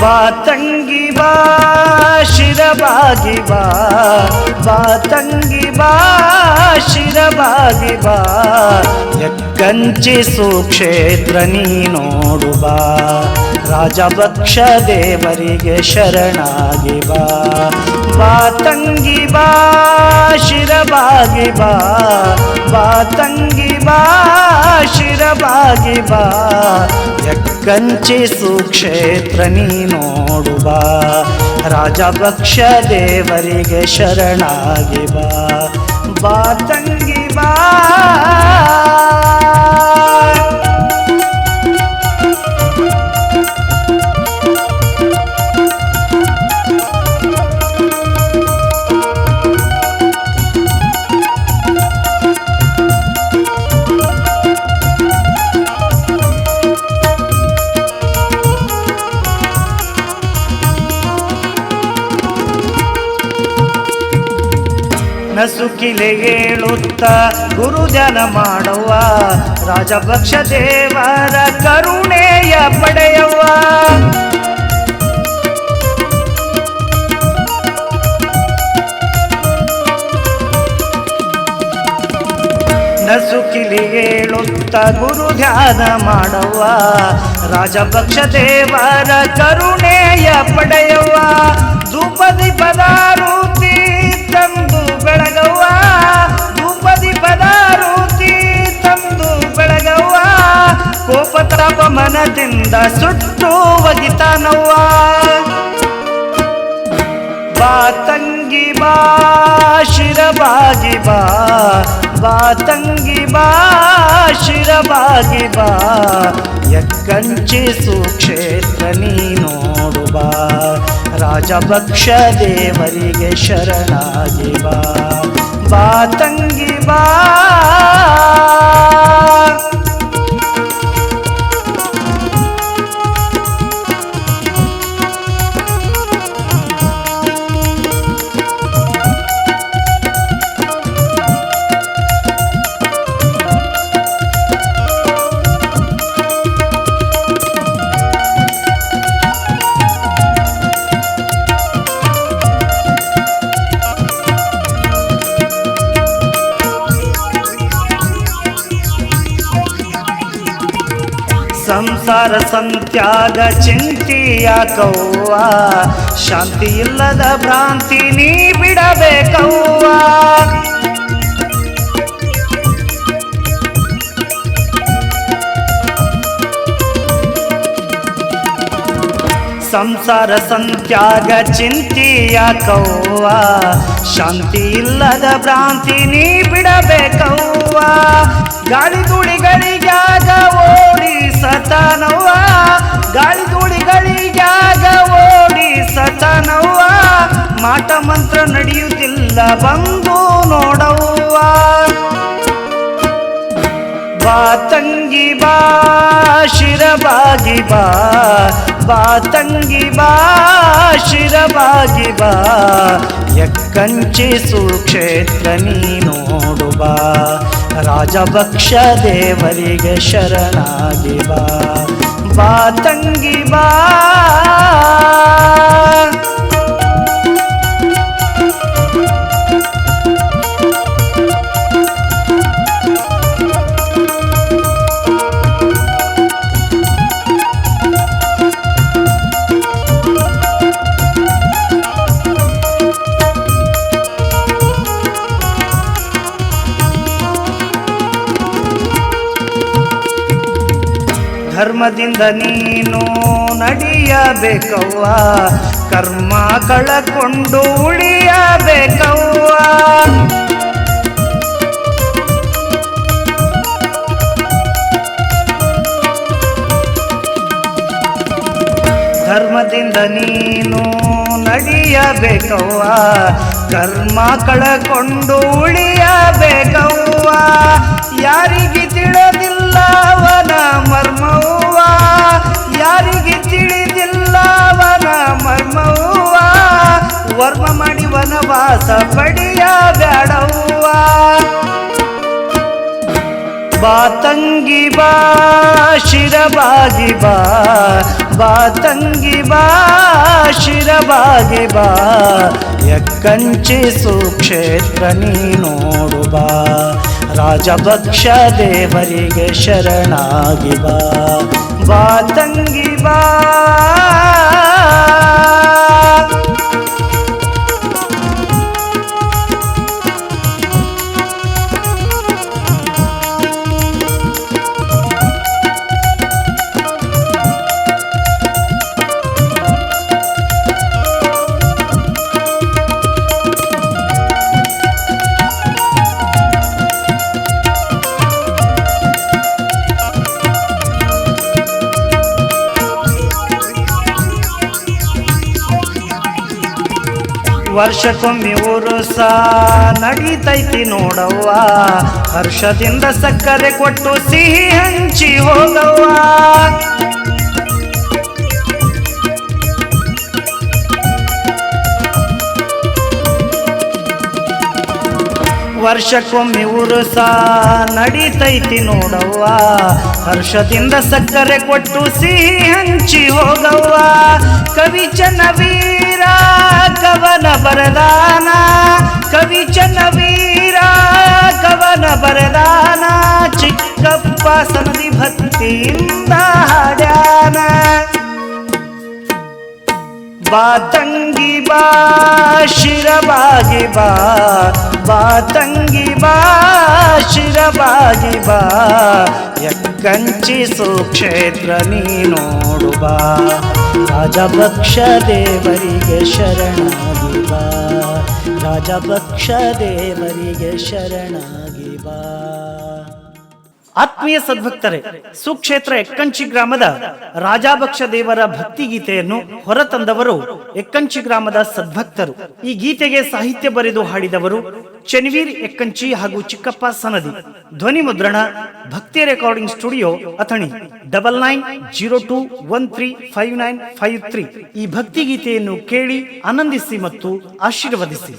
ಬಾ ತಂಗಿ ಬಾ ಶಿರಬಾಗಿ ಬಾ, ಬಾ ತಂಗಿ ಬಾ ಶಿರಬಾಗಿ ಬಾ, ಎಕ್ಕಂಚಿ ಸುಕ್ಷೇತ್ರ ನೀ ನೋಡು ಬಾ, ರಾಜಭಕ್ಷ ದೇವರಿಗೆ ಶರಣಾಗಿ ಬಾ. ಬಾ ತಂಗಿ ಬಾ ಶಿರಬಾಗಿ ಬಾ, ಬಾ ತಂಗಿ ಬಾ ಶಿರಬಾಗಿ ಬಾ, ಎಕ್ಕಂಚಿ ಸುಕ್ಷೇತ್ರ ನೀ ನೋಡು ಬಾ, ರಾಜಭಕ್ಷ ದೇವರಿಗೆ ಶರಣಾಗಿ ಬಾ. ಬಾ ತಂಗಿ ಬಾ. ನಸುಕಿಲೆ ಹೇಳುತ್ತ ಗುರುಜನ ಮಾಡುವ, ರಾಜಭಕ್ಷ ದೇವರ ಕರುಣೆಯ ಪಡೆಯವ. ನಸುಕಿಲಿ ಹೇಳುತ್ತ ಗುರು ಧ್ಯಾನ ಮಾಡುವ, ರಾಜಭಕ್ಷ ದೇವರ ಕರುಣೆಯ ಪಡೆಯವ. ಧೂಪದಿ ಪದಾರುತಿ ತಂದು ಬೆಳಗವ್ವ, ಧೂಪದಿ ಪದಾರುತಿ ತಂದು ಬೆಳಗವ್ವ, ಕೋಪತಾಪ ಮನದಿಂದ ಸುಟ್ಟು ಒಗಿತಾನವ್ವ. ಬಾ ತಂಗಿ ಬಾ ಶಿರಬಾಗಿ ಬಾ, ಬಾ ತಂಗಿ ಬಾ ಶಿರಬಾಗಿ ಬಾ, ಎಕ್ಕಂಚಿ ಸುಕ್ಷೇತ್ರ ನೀ ನೋಡು ಬಾ, ರಾಜಭಕ್ಷ ದೇವರಿಗೆ ಶರಣಾಗಿ ಬಾ. ಬಾ ತಂಗಿ ಬಾ. ಸಂಸಾರ ಸಂತ್ಯಾಗ ಚಿಂತೆಯಾಕವ್ವ, ಶಾಂತಿ ಇಲ್ಲದ ಭ್ರಾಂತಿ ನೀ ಬಿಡಬೇಕವ್ವ. ಸಂಸಾರ ಸಂತ್ಯಾಗ ಚಿಂತೆಯಾಕವ್ವ, ಶಾಂತಿ ಇಲ್ಲದ ಭ್ರಾಂತಿ ನೀ ಬಿಡಬೇಕವ್ವ. ಗಾಳಿ ಧೂಳಿಗಳಿಗಾಗ ಓಡಿ ಸತಾನವ್ವ, ಗಾಳಿ ಧೂಳಿಗಳಿಗಾಗ ಓಡಿ ಸತಾನವ್ವ, ಮಾಟ ಮಂತ್ರ ನಡೆಯುತ್ತಿಲ್ಲ ಬಂದು ನೋಡವ್ವ. ಬಾ ತಂಗಿ ಬಾ ಶಿರಬಾಗಿ ಬಾ, ಬಾ ತಂಗಿ ಬಾ ಶಿರಬಾಗಿ ಬಾ, ಎಕ್ಕಂಚಿ ಸುಕ್ಷೇತ್ರ ನೀ ನೋಡು ಬಾ, ರಾಜಭಕ್ಷ ದೇವರಿಗೆ ಶರಣಾಗಿ ಬಾ. ಬಾ ತಂಗಿ ಬಾ. ಧರ್ಮದಿಂದ ನೀನು ನಡೆಯಬೇಕವ್ವ, ಕರ್ಮ ಕಳಕೊಂಡು ಉಳಿಯಬೇಕವ್ವ. ಧರ್ಮದಿಂದ ನೀನು ನಡೆಯಬೇಕವ್ವ, ಕರ್ಮ ಕಳಕೊಂಡು ಉಳಿಯಬೇಕವ್ವ. ಯಾರಿಗೆ ತಿಳಿದಿಲ್ಲ ಅವನ ಮರ್ಮವ್ವ, ಯಾರಿಗೆ ತಿಳಿದಿಲ್ಲ ಅವನ ಮರ್ಮವ್ವ, ವರ್ಮ ಮಾಡಿ ವನವಾಸ ಪಡೆಯ ಬ್ಯಾಡವ್ವ. ಬಾ ತಂಗಿ ಬಾ ಶಿರಬಾಗಿ ಬಾ, ಬಾ ತಂಗಿ ಬಾ ಶಿರಬಾಗಿ ಬಾ, ಎಕ್ಕಂಚಿ ಸುಕ್ಷೇತ್ರ ನೀ ನೋಡು ಬಾ, ರಾಜಭಕ್ಷ ದೇವರಿಗೆ ಶರಣಾಗಿ ಬಾ, ಬಾ ತಂಗಿ ಬಾ. ವರ್ಷಕ್ಕೊಮ್ಮೆ ಉರುಸ ನಡೀತೈತಿ ನೋಡವ್ವ, ಹರ್ಷದಿಂದ ಸಕ್ಕರೆ ಕೊಟ್ಟು ಸಿಹಿ ಹಂಚಿ ಹೋಗವ್ವ. ವರ್ಷಕ್ಕೊಮ್ಮೆ ಉರುಸ ನಡೀತೈತಿ ನೋಡವ್ವ, ಹರ್ಷದಿಂದ ಸಕ್ಕರೆ ಕೊಟ್ಟು ಸಿಹಿ ಹಂಚಿ ಹೋಗವ್ವ. ಕವಿ ಚನ್ನವೀರ ಕವನ ಬರದಾನ, ಕವಿ ಚನ್ನವೀರ ಕವನ ಬರದಾನ, ಚಿಕ್ಕಪ್ಪ ಸನದಿ ಭಕ್ತಿಯಿಂದ ಹಾಡ್ಯಾನ. ಬಾ ತಂಗಿ ಬಾ ಶಿರಬಾಗಿ ಬಾ, ಬಾ ತಂಗಿ ಬಾ ಶಿರಬಾಗಿ ಬಾ, ಎಕ್ಕಂಚಿ ಸುಕ್ಷೇತ್ರ ನೀ ನೋಡು ಬಾ, ರಾಜಭಕ್ಷ ದೇವರಿಗೆ ಶರಣಾಗಿ ಬಾ, ರಾಜಭಕ್ಷ ದೇವರಿಗೆ ಶರಣಾಗಿ ಬಾ. ಆತ್ಮೀಯ ಸದ್ಭಕ್ತರೇ, ಸುಕ್ಷೇತ್ರ ಎಕ್ಕಂಚಿ ಗ್ರಾಮದ ರಾಜಭಕ್ಷ ದೇವರ ಭಕ್ತಿ ಗೀತೆಯನ್ನು ಹೊರತಂದವರು ಎಕ್ಕಂಚಿ ಗ್ರಾಮದ ಸದ್ಭಕ್ತರು. ಈ ಗೀತೆಗೆ ಸಾಹಿತ್ಯ ಬರೆದು ಹಾಡಿದವರು ಚನ್ವೀರ್ ಎಕ್ಕಂಚಿ ಹಾಗೂ ಚಿಕ್ಕಪ್ಪ ಸನದಿ. ಧ್ವನಿ ಮುದ್ರಣ ಭಕ್ತಿ ರೆಕಾರ್ಡಿಂಗ್ ಸ್ಟುಡಿಯೋ ಅಥಣಿ 9902135953. ಈ ಭಕ್ತಿ ಗೀತೆಯನ್ನು ಕೇಳಿ ಆನಂದಿಸಿ ಮತ್ತು ಆಶೀರ್ವದಿಸಿ.